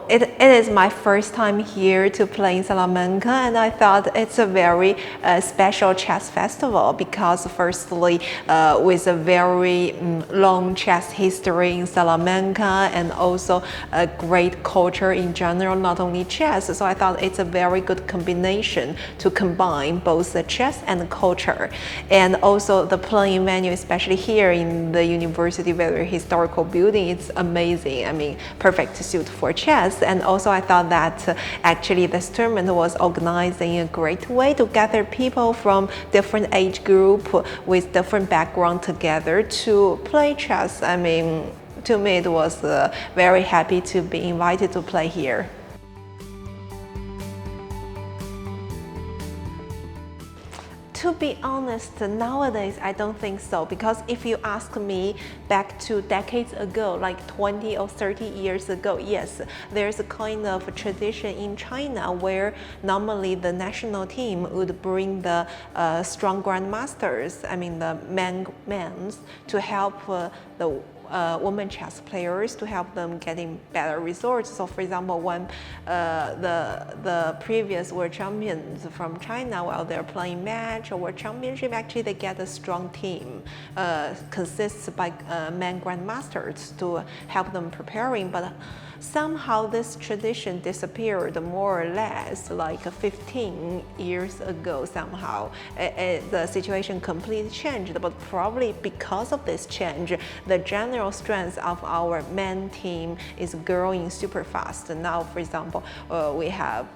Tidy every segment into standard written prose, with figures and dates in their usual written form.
it is my first time here to play in Salamanca, and I thought it's a very special chess festival because firstly, with a very long chess history in Salamanca and also a great culture in general, not only chess. So I thought it's a very good combination to combine both the chess and the culture. And also the playing venue, especially here in the university, very historical building, it's amazing. I mean, perfect suit for chess. And also I thought that actually this tournament was organized in a great way to gather people from different age group with different background together to play chess. I mean, to me it was very happy to be invited to play here. To be honest, nowadays I don't think so, because if you ask me back to decades ago, like 20 or 30 years ago, yes, there's a kind of tradition in China where normally the national team would bring the strong grandmasters, I mean the men's, to help the women chess players, to help them getting better results. So for example, when the previous world champions from China, while they're playing match or world championship, actually they get a strong team, consists by men grandmasters to help them preparing. But somehow this tradition disappeared more or less like 15 years ago. Somehow the situation completely changed, but probably because of this change, the general strength of our men team is growing super fast. Now, for example, we have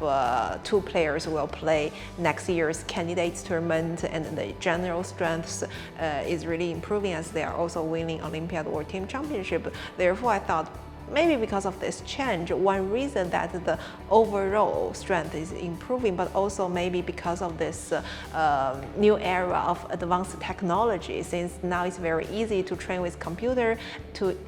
2 players will play next year's candidates tournament, and the general strength is really improving as they are also winning Olympiad World Team Championship. Therefore, I thought maybe because of this change, one reason that the overall strength is improving, but also maybe because of this new era of advanced technology, since now it's very easy to train with computer to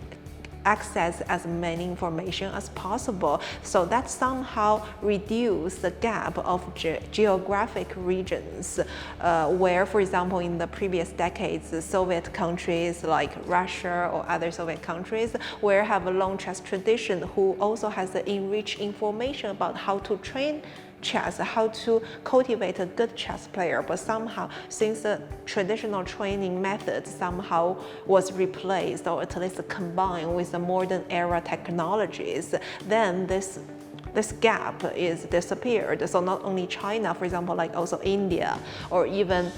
access as many information as possible. So that somehow reduce the gap of geographic regions, where, for example, in the previous decades, the Soviet countries like Russia or other Soviet countries, where have a long chess tradition, who also has the enriched information about how to train chess, how to cultivate a good chess player. But somehow, since the traditional training method somehow was replaced or at least combined with the modern era technologies, then this gap is disappeared. So not only China, for example, like also India, or even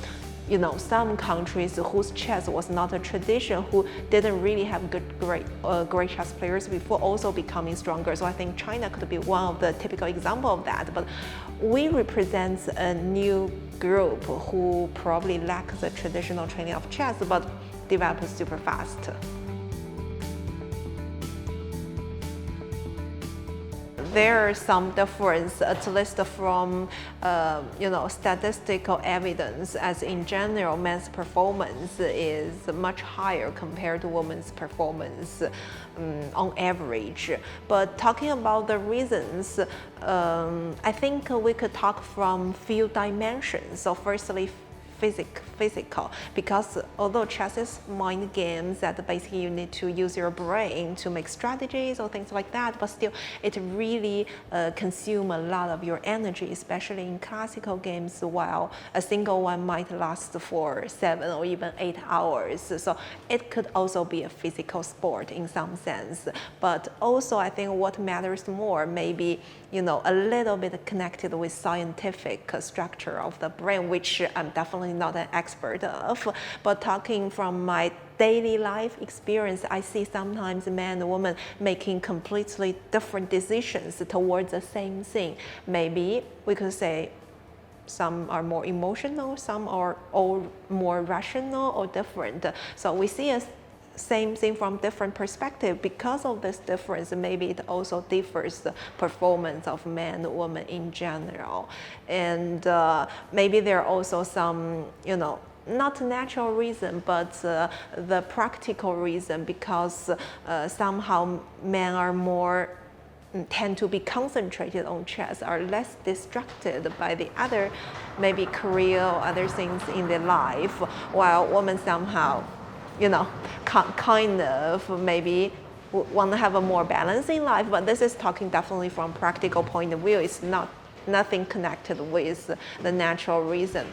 some countries whose chess was not a tradition, who didn't really have great chess players before, also becoming stronger. So I think China could be one of the typical example of that. But we represent a new group who probably lack the traditional training of chess, but develop super fast. There are some difference, at least from statistical evidence, as in general men's performance is much higher compared to women's performance on average. But talking about the reasons, I think we could talk from few dimensions. So firstly, physical, because although chess is mind games that basically you need to use your brain to make strategies or things like that, but still it really consumes a lot of your energy, especially in classical games, while a single one might last for 7 or even 8 hours. So it could also be a physical sport in some sense. But also I think what matters more, maybe a little bit connected with scientific structure of the brain, which I'm definitely not an expert of. But talking from my daily life experience, I see sometimes men and women making completely different decisions towards the same thing. Maybe we could say some are more emotional, some are all more rational or different. So we see a same thing from different perspective. Because of this difference, maybe it also differs the performance of men and women in general. And maybe there are also some, not natural reason, but the practical reason, because somehow men are more tend to be concentrated on chess, are less distracted by the other maybe career or other things in their life, while women somehow kind of maybe want to have a more balancing life, but this is talking definitely from practical point of view. It's not nothing connected with the natural reason.